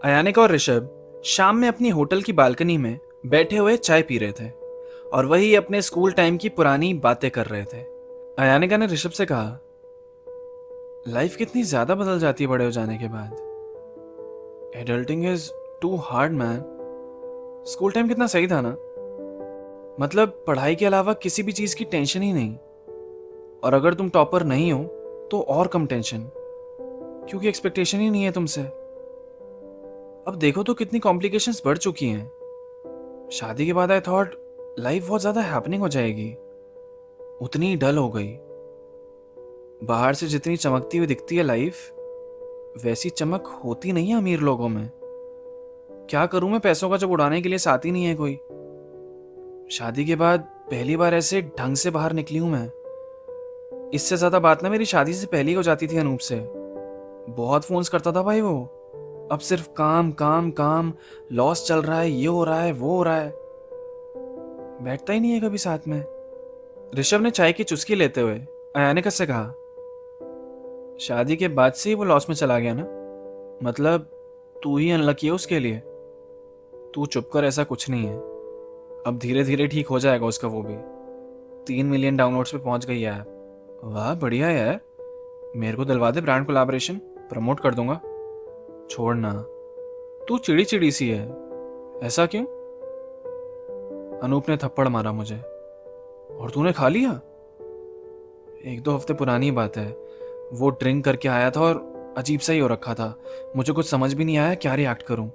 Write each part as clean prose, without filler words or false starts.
अयानिका और ऋषभ शाम में अपनी होटल की बालकनी में बैठे हुए चाय पी रहे थे और वही अपने स्कूल टाइम की पुरानी बातें कर रहे थे। अयानिका ने ऋषभ से कहा, लाइफ कितनी ज्यादा बदल जाती है बड़े हो जाने के बाद। Adulting is too hard man. School time कितना सही था ना। मतलब पढ़ाई के अलावा किसी भी चीज की टेंशन ही नहीं, और अगर तुम टॉपर नहीं हो तो और कम टेंशन, क्योंकि एक्सपेक्टेशन ही नहीं है तुमसे। अब देखो तो कितनी कॉम्प्लिकेशंस बढ़ चुकी हैं। शादी के बाद आई थॉट लाइफ बहुत ज्यादा हैपनिंग हो जाएगी, उतनी डल हो गई। बाहर से जितनी चमकती हुई दिखती है लाइफ, वैसी चमक होती नहीं है अमीर लोगों में। क्या करूं मैं पैसों का जब उड़ाने के लिए साथ ही नहीं है कोई। शादी के बाद पहली बार ऐसे ढंग से बाहर निकली हूं मैं। इससे ज्यादा बात ना मेरी शादी से पहले ही हो जाती थी अनूप से। बहुत फोन्स करता था भाई वो। अब सिर्फ काम काम काम, लॉस चल रहा है, ये हो रहा है, वो हो रहा है। बैठता ही नहीं है कभी साथ में। ऋषभ ने चाय की चुस्की लेते हुए अयानिका से कहा, शादी के बाद से ही वो लॉस में चला गया ना। मतलब तू ही अनलकी है उसके लिए। तू चुप कर, ऐसा कुछ नहीं है। अब धीरे धीरे ठीक हो जाएगा उसका। वो भी 3 मिलियन डाउनलोड्स पे पहुंच गई है ऐप। वाह बढ़िया यार, मेरे को दिलवा दे ब्रांड कोलैबोरेशन, प्रमोट कर दूंगा। छोड़ना, तू चिड़ी चिड़ी सी है। ऐसा क्यों? अनूप ने थप्पड़ मारा मुझे। और तूने खा लिया? 1-2 हफ्ते पुरानी बात है। वो ड्रिंक करके आया था और अजीब सा ही हो रखा था। मुझे कुछ समझ भी नहीं आया क्या रिएक्ट करूं।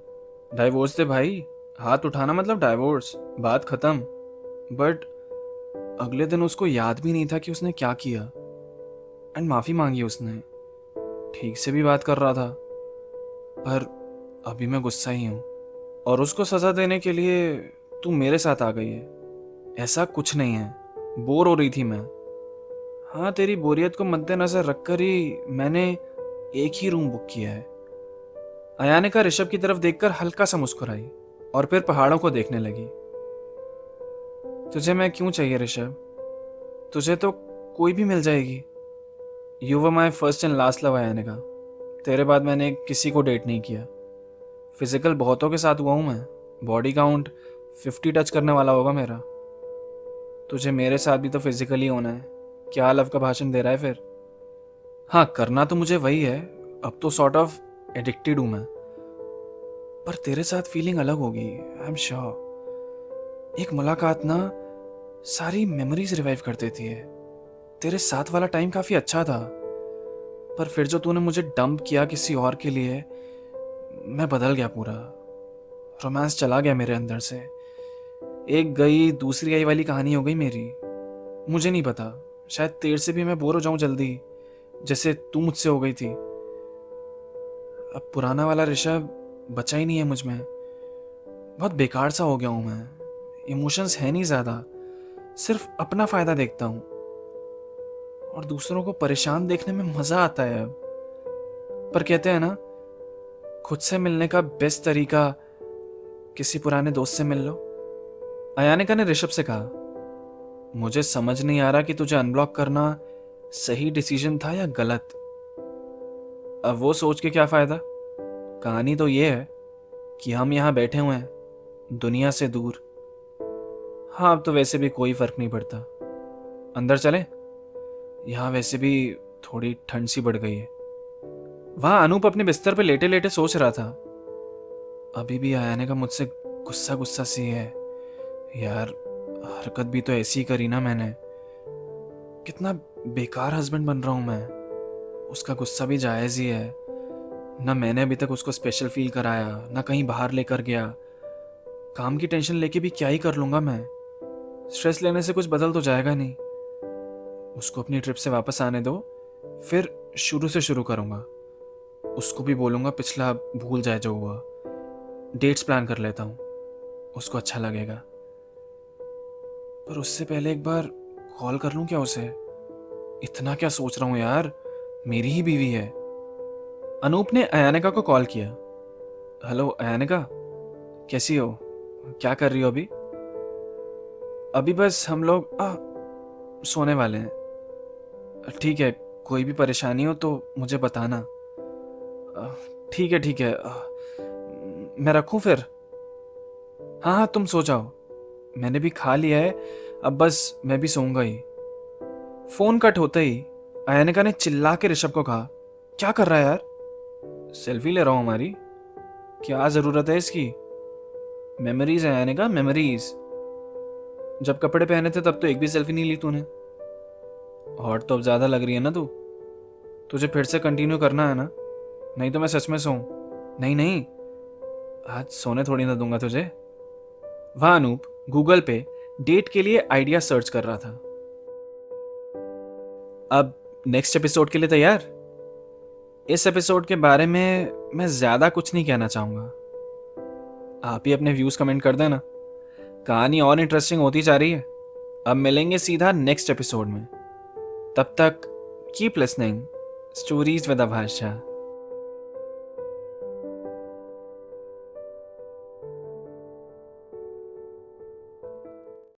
डाइवोर्स थे भाई, हाथ उठाना मतलब डाइवोर्स, बात खत्म। बट अगले दिन उसको याद भी नहीं था कि उसने क्या किया। एंड माफी मांगी उसने। ठीक से भी बात कर रहा था। पर अभी मैं गुस्सा ही हूं। और उसको सजा देने के लिए तू मेरे साथ आ गई है। ऐसा कुछ नहीं है, बोर हो रही थी मैं। हाँ, तेरी बोरियत को मद्देनजर रखकर ही मैंने एक ही रूम बुक किया है। अयानिका ऋषभ की तरफ देखकर हल्का सा मुस्कुराई और फिर पहाड़ों को देखने लगी। तुझे मैं क्यों चाहिए ऋषभ? तुझे तो कोई भी मिल जाएगी। You were my first and last love Ayanika. तेरे बाद मैंने किसी को डेट नहीं किया। फिजिकल बहुतों के साथ हुआ हूं मैं। बॉडी काउंट 50 टच करने वाला होगा मेरा। तुझे मेरे साथ भी तो फिजिकली होना है। क्या लव का भाषण दे रहा है फिर? हाँ, करना तो मुझे वही है। अब तो सॉर्ट ऑफ एडिक्टेड हूं मैं। पर तेरे साथ फीलिंग अलग होगी, आई एम श्योर। एक मुलाकात ना सारी मेमोरीज रिवाइव कर देती है। तेरे साथ वाला टाइम काफी अच्छा था, पर फिर जो तूने मुझे डंप किया किसी और के लिए, मैं बदल गया पूरा। रोमांस चला गया मेरे अंदर से। एक गई दूसरी आई वाली कहानी हो गई मेरी। मुझे नहीं पता, शायद तेरे से भी मैं बोर हो जाऊं जल्दी, जैसे तू मुझसे हो गई थी। अब पुराना वाला ऋषभ बचा ही नहीं है मुझ में। बहुत बेकार सा हो गया हूं मैं। इमोशंस है नहीं ज्यादा, सिर्फ अपना फायदा देखता हूं। और दूसरों को परेशान देखने में मजा आता है अब। पर कहते हैं ना, खुद से मिलने का बेस्ट तरीका किसी पुराने दोस्त से मिल लो। अयानिका ने ऋषभ से कहा, मुझे समझ नहीं आ रहा कि तुझे अनब्लॉक करना सही डिसीजन था या गलत। अब वो सोच के क्या फायदा। कहानी तो ये है कि हम यहां बैठे हुए हैं दुनिया से दूर। हाँ, अब तो वैसे भी कोई फर्क नहीं पड़ता। अंदर चले? यहां वैसे भी थोड़ी ठंड सी बढ़ गई है। वहां अनूप अपने बिस्तर पे लेटे लेटे सोच रहा था। अभी भी अयानिका मुझसे गुस्सा गुस्सा सी है। यार, हरकत भी तो ऐसी करी ना मैंने। कितना बेकार हस्बैंड बन रहा हूं मैं। उसका गुस्सा भी जायज ही है। ना मैंने अभी तक उसको स्पेशल फील कराया, ना कहीं बाहर लेकर गया। काम की टेंशन लेके भी क्या ही कर लूंगा मैं। स्ट्रेस लेने से कुछ बदल तो जाएगा नहीं। उसको अपनी ट्रिप से वापस आने दो, फिर शुरू से शुरू करूंगा। उसको भी बोलूंगा पिछला भूल जाए जो हुआ। डेट्स प्लान कर लेता हूं, उसको अच्छा लगेगा। पर उससे पहले एक बार कॉल कर लूं क्या उसे? इतना क्या सोच रहा हूं यार, मेरी ही बीवी है। अनूप ने अयानिका को कॉल किया। हेलो अयानिका, कैसी हो? क्या कर रही हो अभी? अभी बस हम लोग सोने वाले हैं। ठीक है, कोई भी परेशानी हो तो मुझे बताना। ठीक है ठीक है। मैं रखूं फिर? हाँ हाँ, तुम सो जाओ, मैंने भी खा लिया है, अब बस मैं भी सोऊंगा ही। फोन कट होते ही अयानिका ने चिल्ला के ऋषभ को कहा, क्या कर रहा है यार? सेल्फी ले रहा हूं हमारी, क्या जरूरत है इसकी? मेमोरीज है अयानिका, मेमोरीज। जब कपड़े पहने थे तब तो एक भी सेल्फी नहीं ली तूने। हॉट तो अब ज्यादा लग रही है ना तू। तुझे फिर से कंटिन्यू करना है ना? नहीं तो मैं सच में सोऊं। नहीं नहीं, आज सोने थोड़ी ना दूंगा तुझे। वह अनूप गूगल पे डेट के लिए आइडिया सर्च कर रहा था। अब नेक्स्ट एपिसोड के लिए तैयार? इस एपिसोड के बारे में मैं ज्यादा कुछ नहीं कहना चाहूंगा, आप ही अपने व्यूज कमेंट कर देना। कहानी और इंटरेस्टिंग होती जा रही है। अब मिलेंगे सीधा नेक्स्ट एपिसोड में। तब तक कीप लिसनिंग स्टोरीज विद आभाषा।